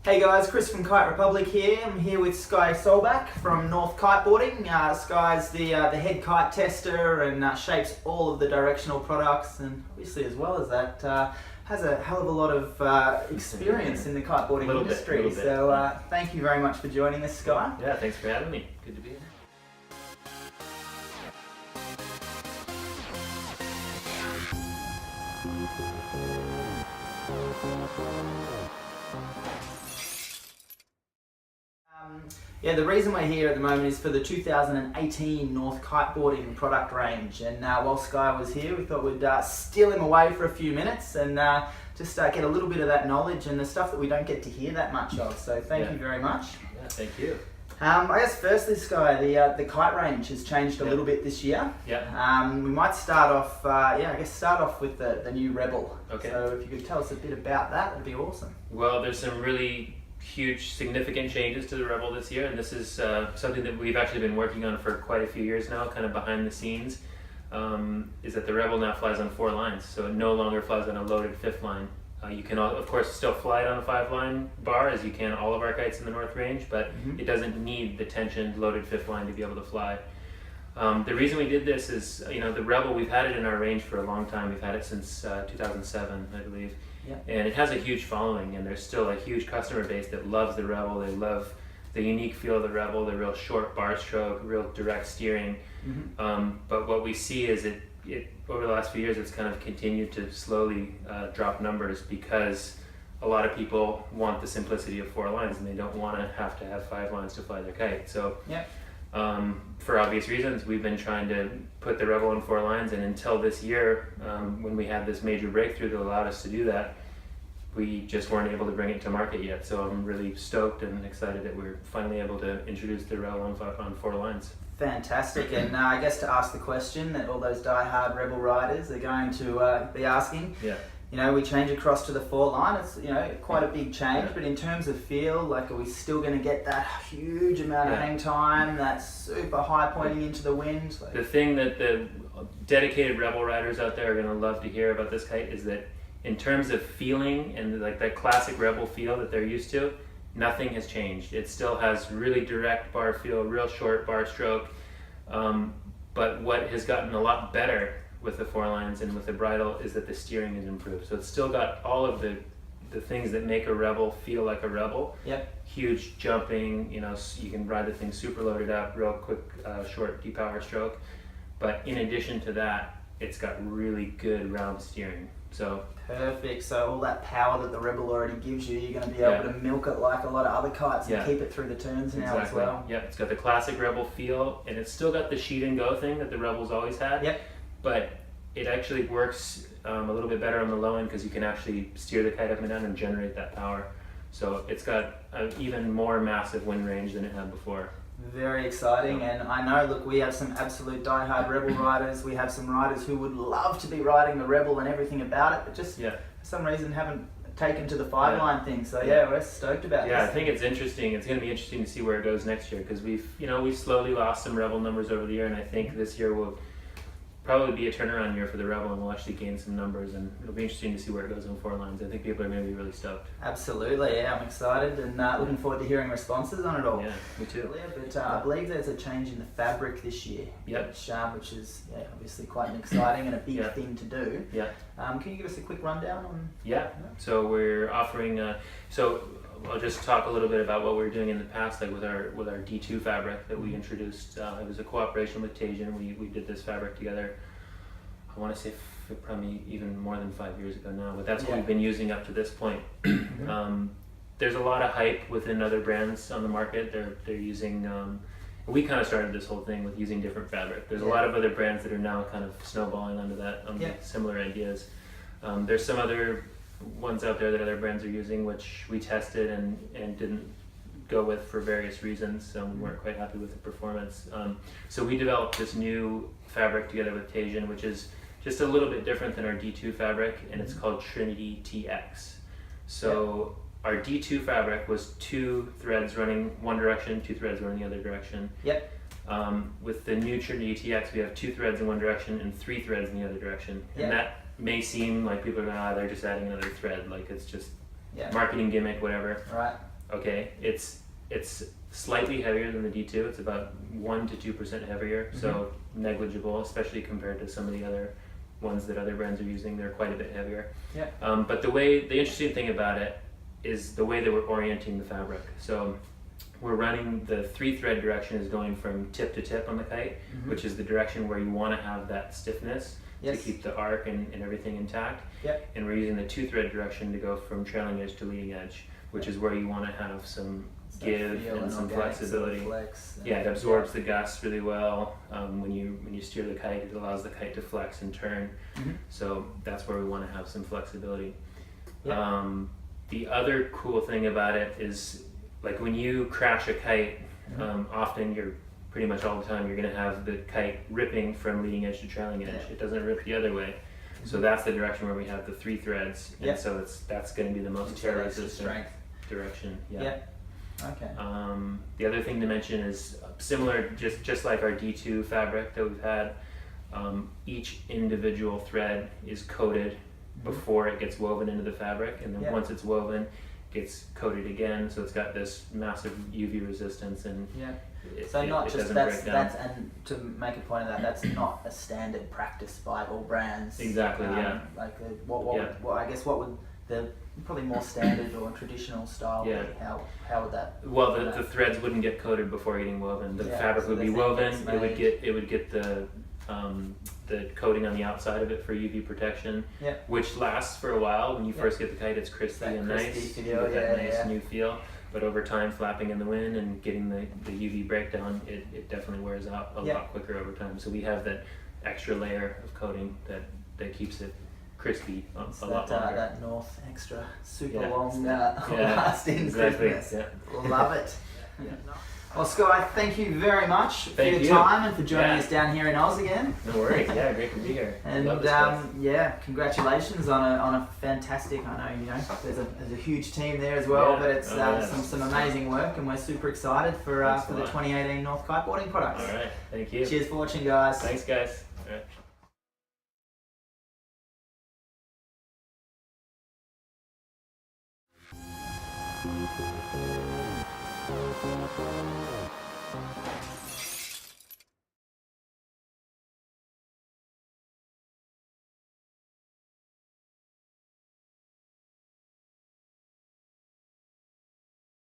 Hey guys, Chris from Kite Republic here. I'm here with Sky Solbach from North Kiteboarding. Sky's the head kite tester and shapes all of the directional products, and obviously as well as that has a hell of a lot of experience in the kiteboarding industry. So thank you very much for joining us, Sky. Yeah, thanks for having me. Good to be here. Yeah, the reason we're here at the moment is for the 2018 North Kiteboarding product range, and while Sky was here we thought we'd steal him away for a few minutes and just get a little bit of that knowledge and the stuff that we don't get to hear that much of, so thank you very much. Yeah, thank you. I guess firstly, Sky, the kite range has changed a little bit this year. Yeah. We might start off, start off with the new Rebel. Okay. So if you could tell us a bit about that, that'd be awesome. Well, there's some really huge, significant changes to the Rebel this year, and this is something that we've actually been working on for quite a few years now, kind of behind the scenes, is that the Rebel now flies on 4 lines, so it no longer flies on a loaded 5th line. You can, of course, still fly it on a 5-line bar, as you can all of our kites in the North Range, but it doesn't need the tensioned loaded 5th line to be able to fly. The reason we did this is, the Rebel, we've had it in our range for a long time. We've had it since 2007, I believe. Yeah. And it has a huge following, and there's still a huge customer base that loves the Rebel. They love the unique feel of the Rebel, the real short bar stroke, real direct steering. But what we see is it over the last few years, it's kind of continued to slowly drop numbers because a lot of people want the simplicity of 4 lines and they don't want to have 5 lines to fly their kite. So for obvious reasons, we've been trying to put the Rebel on 4 lines, and until this year, when we had this major breakthrough that allowed us to do that, we just weren't able to bring it to market yet. So I'm really stoked and excited that we're finally able to introduce the Rebel on 4 lines. Fantastic, and I guess to ask the question that all those die-hard Rebel riders are going to be asking, we change across to the 4 line, it's quite a big change, but in terms of feel, are we still going to get that huge amount of hang time, that super high pointing into the wind? The thing that the dedicated Rebel riders out there are going to love to hear about this kite is that in terms of feeling and that classic Rebel feel that they're used to, nothing has changed. It still has really direct bar feel, real short bar stroke, but what has gotten a lot better with the 4 lines and with the bridle is that the steering is improved. So it's still got all of the things that make a Rebel feel like a Rebel. Huge jumping, you can ride the thing super loaded up, real quick, short depower stroke. But in addition to that, it's got really good round steering. So perfect. So all that power that the Rebel already gives you, you're going to be able to milk it like a lot of other kites and keep it through the turns now as well. Yeah, it's got the classic Rebel feel, and it's still got the sheet and go thing that the Rebel's always had. But it actually works a little bit better on the low end because you can actually steer the kite up and down and generate that power. So it's got an even more massive wind range than it had before. Very exciting, and I know, look, we have some absolute die-hard Rebel riders. We have some riders who would love to be riding the Rebel and everything about it, but just for some reason haven't taken to the 5-line thing. So we're stoked about this. Yeah, I think it's interesting. It's going to be interesting to see where it goes next year because we've slowly lost some Rebel numbers over the year, and I think this year will probably be a turnaround year for the Rebel, and we'll actually gain some numbers, and it'll be interesting to see where it goes on 4 lines. I think people are going to be really stoked. Absolutely, I'm excited and looking forward to hearing responses on it all. Yeah, me too. But I believe there's a change in the fabric this year, which is obviously quite exciting and a big thing to do. Can you give us a quick rundown on? So we're offering. So I'll just talk a little bit about what we were doing in the past, like with our D2 fabric that we introduced. It was a cooperation with Tajin. We did this fabric together. I want to say probably even more than 5 years ago now, but that's what we've been using up to this point. There's a lot of hype within other brands on the market. They're using. We kind of started this whole thing with using different fabric. There's a lot of other brands that are now kind of snowballing onto that, similar ideas. There's some other ones out there that other brands are using, which we tested and didn't go with for various reasons, so we weren't quite happy with the performance. So we developed this new fabric together with Tajin, which is just a little bit different than our D2 fabric, and it's called Trinity TX. So our D2 fabric was 2 threads running one direction, 2 threads running the other direction. With the new Trinity TX, we have 2 threads in one direction and 3 threads in the other direction. And that may seem like people are going, they're just adding another thread, like it's just marketing gimmick, whatever. Okay, it's slightly heavier than the D2. It's about 1 to 2% heavier, so negligible, especially compared to some of the other ones that other brands are using. They're quite a bit heavier. Yeah. But the interesting thing about it is the way that we're orienting the fabric. So we're running the 3-thread direction is going from tip to tip on the kite, which is the direction where you want to have that stiffness to keep the arc and everything intact. Yep. And we're using the 2-thread direction to go from trailing edge to leading edge, which is where you want to have some give and some flexibility. Yeah, it absorbs the gust really well. When you steer the kite, it allows the kite to flex and turn. So that's where we want to have some flexibility. The other cool thing about it is, like when you crash a kite, often you're pretty much all the time you're going to have the kite ripping from leading edge to trailing edge. It doesn't rip the other way. So that's the direction where we have the 3 threads, and so that's going to be the most tear resistant direction. Yeah. Okay. The other thing to mention is similar, just like our D2 fabric that we've had. Each individual thread is coated before it gets woven into the fabric, and then once it's woven, gets coated again. So it's got this massive UV resistance, and so not it just doesn't that's break down. and to make a point of that, that's not a standard practice by all brands. Exactly. Like what I guess what would the probably more standard or traditional style be? How would that? Well, the threads wouldn't get coated before getting woven. The fabric would be woven. It would get the coating on the outside of it for UV protection, which lasts for a while. When you first get the kite, it's crispy and nice. You get that nice new feel. But over time, flapping in the wind and getting the UV breakdown, it definitely wears out a lot quicker over time. So we have that extra layer of coating that keeps it crispy a lot longer. That North extra super long lasting crispness. Love it. Well, Sky, thank you very much for your time and for joining us down here in Oz again. No worries. Yeah, great to be here. And congratulations on a fantastic. I know there's a huge team there as well, but it's some amazing work, and we're super excited for the 2018 North Kiteboarding products. All right, thank you. Cheers for watching, guys. Thanks, guys. All right.